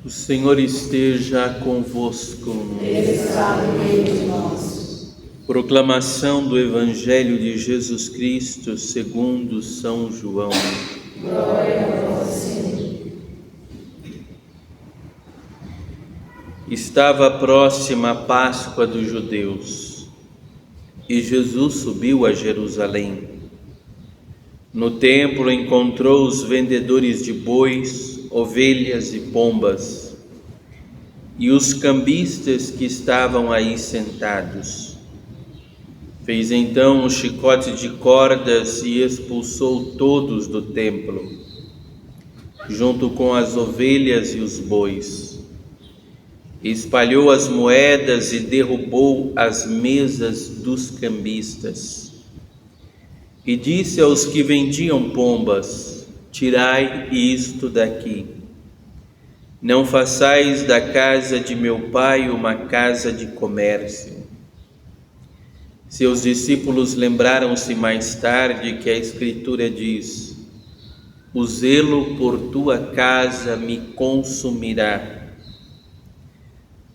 O Senhor esteja convosco. Ele está no meio de nós. Proclamação do Evangelho de Jesus Cristo segundo São João. Glória a vós, Senhor. Estava próxima a Páscoa dos judeus e Jesus subiu a Jerusalém. No templo encontrou os vendedores de bois, ovelhas e pombas, e os cambistas que estavam aí sentados. Fez então um chicote de cordas e expulsou todos do templo, junto com as ovelhas e os bois. Espalhou as moedas e derrubou as mesas dos cambistas. E disse aos que vendiam pombas: tirai isto daqui. Não façais da casa de meu pai uma casa de comércio. Seus discípulos lembraram-se mais tarde que a Escritura diz: o zelo por tua casa me consumirá.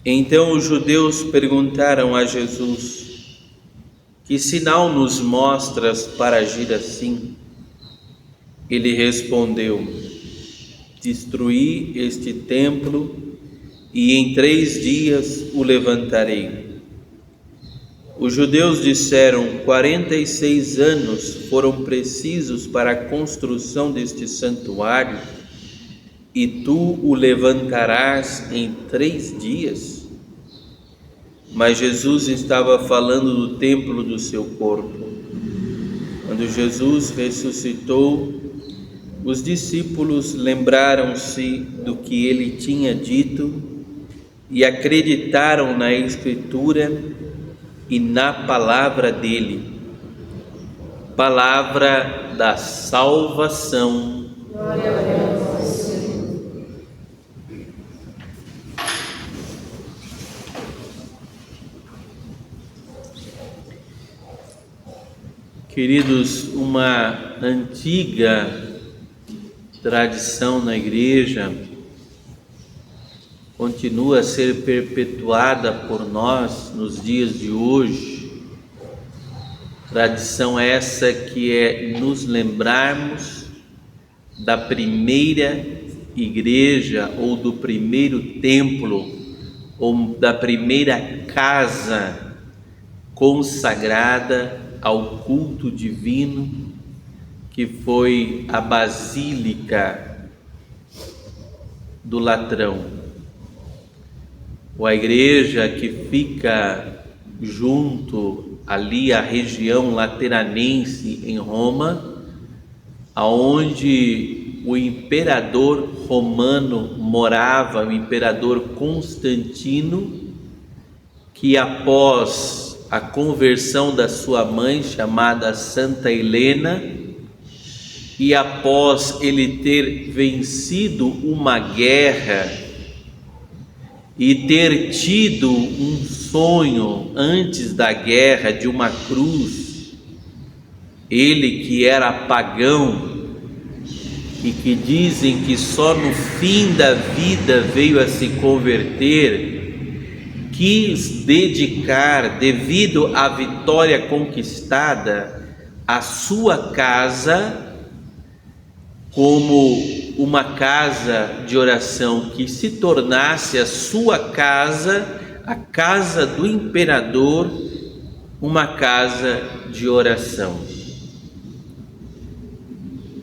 Então os judeus perguntaram a Jesus: que sinal nos mostras para agir assim? Ele respondeu: destruí este templo e em 3 dias o levantarei. Os judeus disseram: 46 anos foram precisos para a construção deste santuário e tu o levantarás em 3 dias? Mas Jesus estava falando do templo do seu corpo. Quando Jesus ressuscitou, os discípulos lembraram-se do que ele tinha dito e acreditaram na Escritura e na palavra dele. Palavra da salvação. Glória a vós, Senhor. Queridos, uma antiga tradição na igreja continua a ser perpetuada por nós nos dias de hoje. Tradição essa que é nos lembrarmos da primeira igreja ou do primeiro templo ou da primeira casa consagrada ao culto divino, que foi a Basílica do Latrão, ou a igreja que fica junto ali à região lateranense em Roma, aonde o imperador romano morava, o imperador Constantino, que após a conversão da sua mãe, chamada Santa Helena, e após ele ter vencido uma guerra e ter tido um sonho antes da guerra de uma cruz, ele que era pagão e que dizem que só no fim da vida veio a se converter, quis dedicar, devido à vitória conquistada, a sua casa como uma casa de oração, que se tornasse a sua casa, a casa do imperador, uma casa de oração.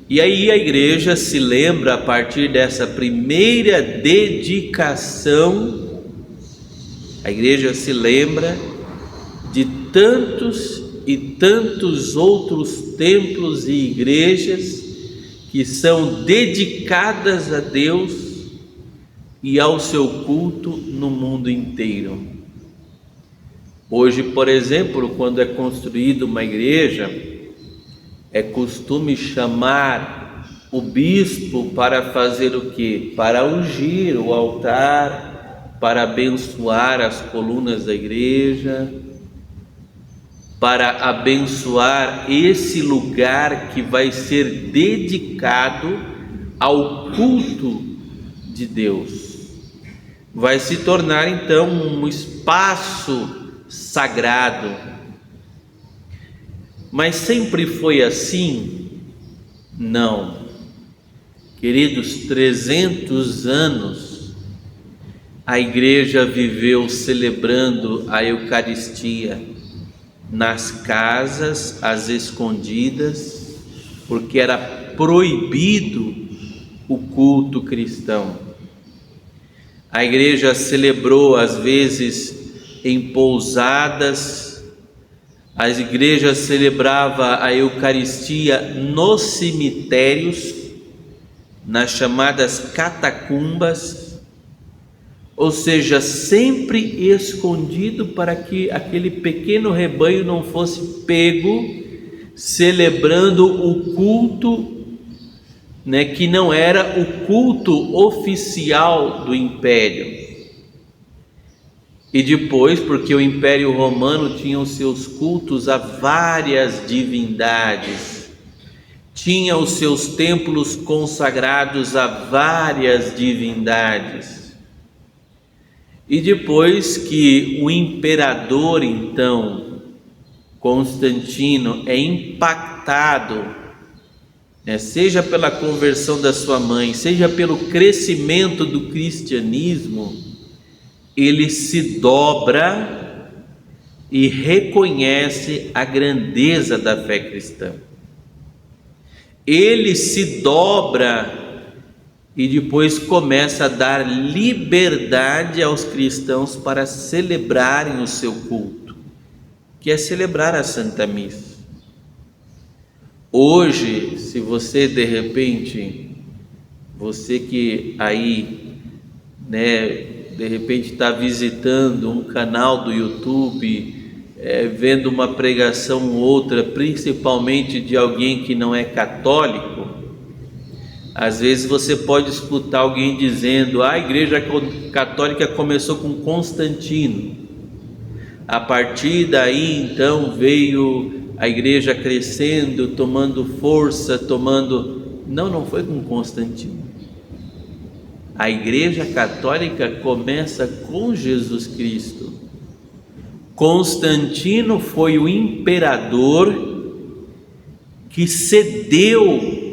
E aí a igreja se lembra, a partir dessa primeira dedicação, a igreja se lembra de tantos e tantos outros templos e igrejas que são dedicadas a Deus e ao seu culto no mundo inteiro. Hoje, por exemplo, quando é construída uma igreja, é costume chamar o bispo para fazer o quê? Para ungir o altar, para abençoar as colunas da igreja, para abençoar esse lugar que vai ser dedicado ao culto de Deus. vai se tornar então um espaço sagrado. Mas sempre foi assim? Não. Queridos, 300 anos a igreja viveu celebrando a Eucaristia nas casas, às escondidas, porque era proibido o culto cristão. A igreja celebrou às vezes em pousadas, as igrejas celebravam a Eucaristia nos cemitérios, nas chamadas catacumbas, ou seja, sempre escondido para que aquele pequeno rebanho não fosse pego celebrando o culto, que não era o culto oficial do império. E depois, porque o Império Romano tinha os seus cultos a várias divindades, tinha os seus templos consagrados a várias divindades. E depois que o imperador, então, Constantino, é impactado, seja pela conversão da sua mãe, seja pelo crescimento do cristianismo, ele se dobra e reconhece a grandeza da fé cristã. Ele se dobra e depois começa a dar liberdade aos cristãos para celebrarem o seu culto, que é celebrar a Santa Missa. Hoje, se você de repente, você que aí, de repente está visitando um canal do YouTube, vendo uma pregação ou outra, principalmente de alguém que não é católico, às vezes você pode escutar alguém dizendo: a Igreja Católica começou com Constantino, a partir daí então veio a igreja crescendo, tomando força, Não foi com Constantino. A Igreja Católica começa com Jesus Cristo. Constantino foi o imperador que cedeu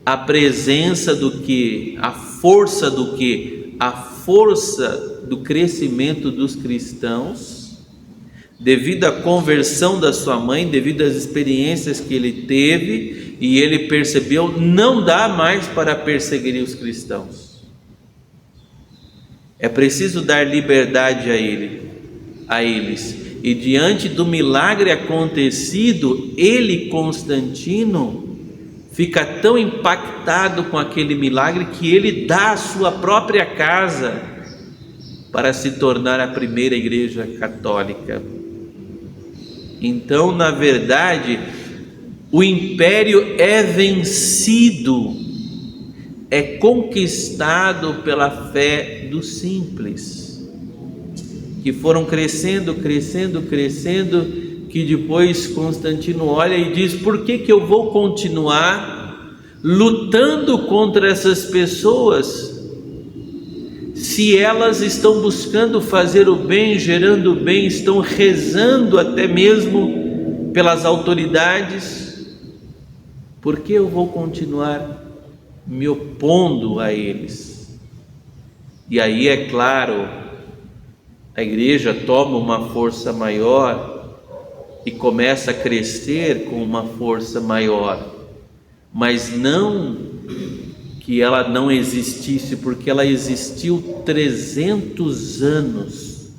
a presença do que? A força do que? A força do crescimento dos cristãos, devido à conversão da sua mãe, devido às experiências que ele teve, e ele percebeu: não dá mais para perseguir os cristãos. É preciso dar liberdade a eles. E diante do milagre acontecido, ele, Constantino, fica tão impactado com aquele milagre que ele dá a sua própria casa para se tornar a primeira igreja católica. Então, na verdade, o império é vencido, é conquistado pela fé dos simples, que foram crescendo, que depois Constantino olha e diz: por que eu vou continuar lutando contra essas pessoas, se elas estão buscando fazer o bem, gerando o bem, estão rezando até mesmo pelas autoridades? Por que eu vou continuar me opondo a eles? E aí, é claro, a igreja toma uma força maior e começa a crescer com uma força maior, mas não que ela não existisse, porque ela existiu 300 anos,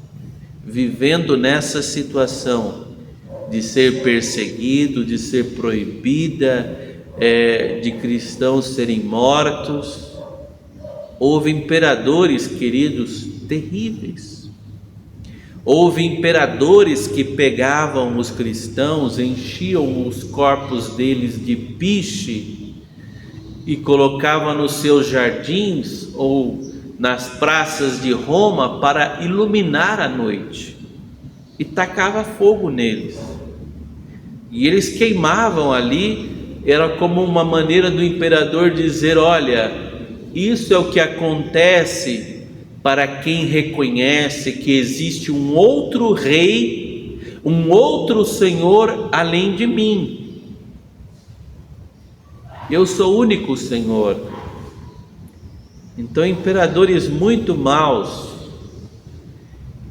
vivendo nessa situação de ser perseguido, de ser proibida, de cristãos serem mortos. Houve imperadores, queridos, terríveis. Houve imperadores que pegavam os cristãos, enchiam os corpos deles de piche e colocavam nos seus jardins ou nas praças de Roma para iluminar a noite, e tacava fogo neles, e eles queimavam ali. Era como uma maneira do imperador dizer: olha, isso é o que acontece para quem reconhece que existe um outro rei, um outro Senhor além de mim. Eu sou o único Senhor. Então, imperadores muito maus,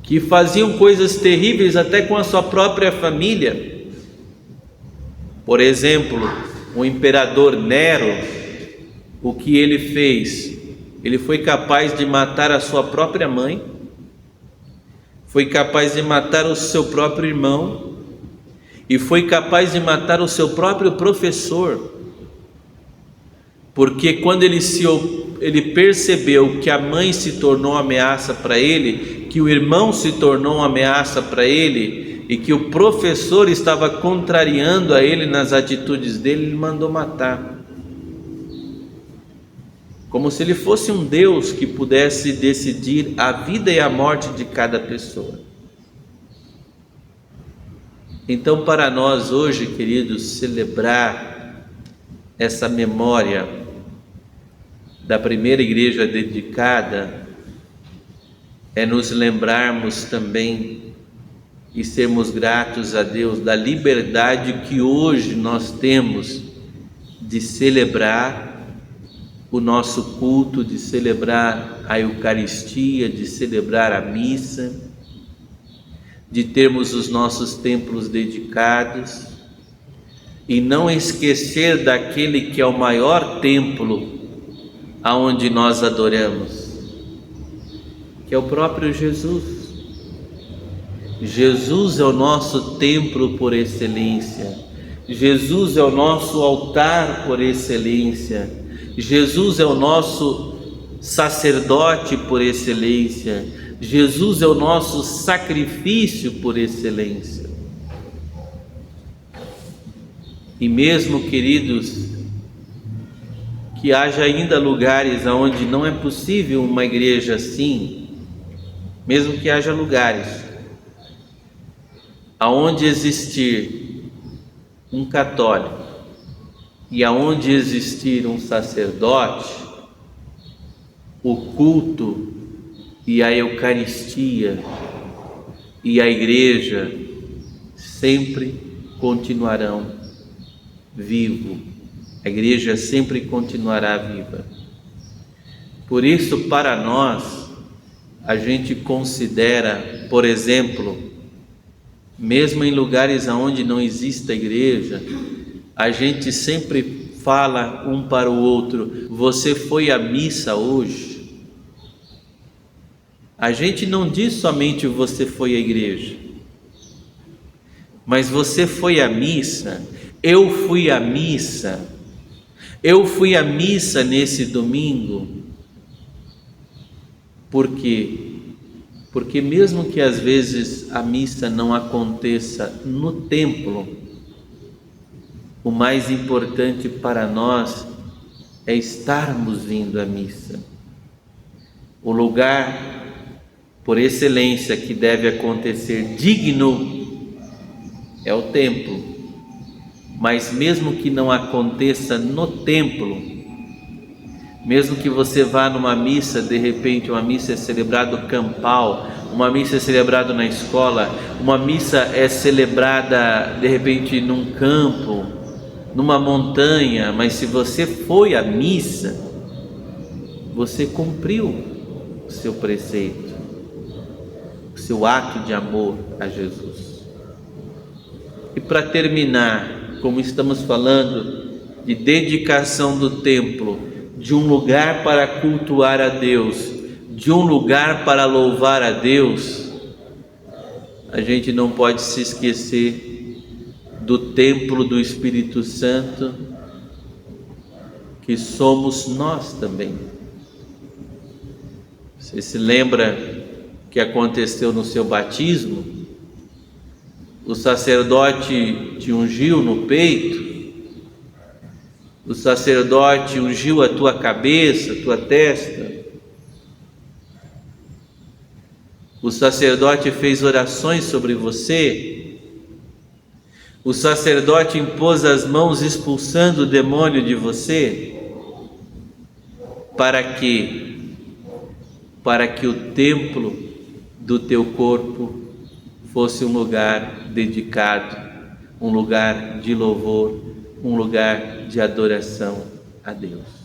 que faziam coisas terríveis até com a sua própria família. Por exemplo, o imperador Nero, o que ele fez? Ele foi capaz de matar a sua própria mãe, foi capaz de matar o seu próprio irmão e foi capaz de matar o seu próprio professor, porque quando ele percebeu que a mãe se tornou ameaça para ele, que o irmão se tornou uma ameaça para ele e que o professor estava contrariando a ele nas atitudes dele, ele mandou matar. Como se ele fosse um Deus que pudesse decidir a vida e a morte de cada pessoa. Então, para nós hoje, queridos, celebrar essa memória da primeira igreja dedicada é nos lembrarmos também e sermos gratos a Deus da liberdade que hoje nós temos de celebrar o nosso culto, de celebrar a Eucaristia, de celebrar a missa, de termos os nossos templos dedicados e não esquecer daquele que é o maior templo aonde nós adoramos, que é o próprio Jesus. Jesus é o nosso templo por excelência, Jesus é o nosso altar por excelência, Jesus é o nosso sacerdote por excelência, Jesus é o nosso sacrifício por excelência. E mesmo, queridos, que haja ainda lugares onde não é possível uma igreja assim, mesmo que haja lugares aonde existir um católico e aonde existir um sacerdote, o culto e a Eucaristia e a igreja sempre continuarão vivos. A igreja sempre continuará viva. Por isso, para nós, a gente considera, por exemplo, mesmo em lugares onde não exista igreja, a gente sempre fala um para o outro: você foi à missa hoje? A gente não diz somente você foi à igreja, mas você foi à missa, eu fui à missa, eu fui à missa nesse domingo. Por quê? Porque mesmo que às vezes a missa não aconteça no templo, o mais importante para nós é estarmos vindo à missa. O lugar por excelência que deve acontecer digno é o templo. Mas mesmo que não aconteça no templo, mesmo que você vá numa missa, de repente uma missa é celebrada campal, uma missa é celebrada na escola, uma missa é celebrada de repente num campo, numa montanha, mas se você foi à missa, você cumpriu o seu preceito, o seu ato de amor a Jesus. E para terminar, como estamos falando de dedicação do templo, de um lugar para cultuar a Deus, de um lugar para louvar a Deus, a gente não pode se esquecer do templo do Espírito Santo, que somos nós também. Você se lembra que aconteceu no seu batismo? O sacerdote te ungiu no peito, o sacerdote ungiu a tua cabeça, a tua testa, o sacerdote fez orações sobre você, o sacerdote impôs as mãos expulsando o demônio de você. Para quê? para que o templo do teu corpo fosse um lugar dedicado, um lugar de louvor, um lugar de adoração a Deus.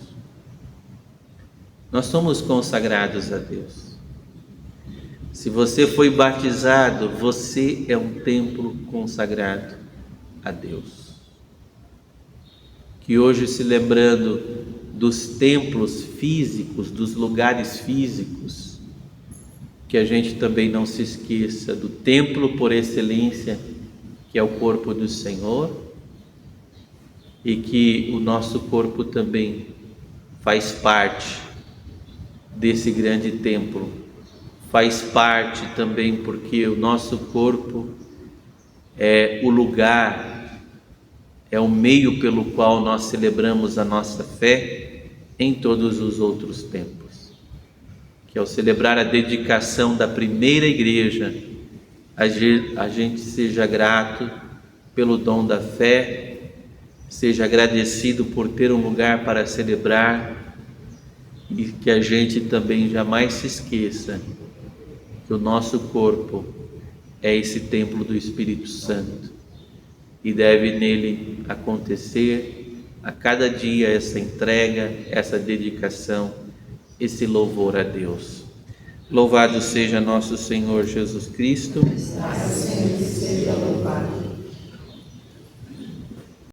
Nós somos consagrados a Deus. Se você foi batizado, você é um templo consagrado a Deus. Que hoje, se lembrando dos templos físicos, dos lugares físicos, que a gente também não se esqueça do templo por excelência, que é o corpo do Senhor, e que o nosso corpo também faz parte desse grande templo, faz parte também porque o nosso corpo é o lugar, é o meio pelo qual nós celebramos a nossa fé em todos os outros tempos. Que ao celebrar a dedicação da primeira igreja, a gente seja grato pelo dom da fé, seja agradecido por ter um lugar para celebrar, e que a gente também jamais se esqueça que o nosso corpo é esse templo do Espírito Santo e deve nele acontecer a cada dia essa entrega, essa dedicação, esse louvor a Deus. Louvado seja nosso Senhor Jesus Cristo. Assim seja louvado.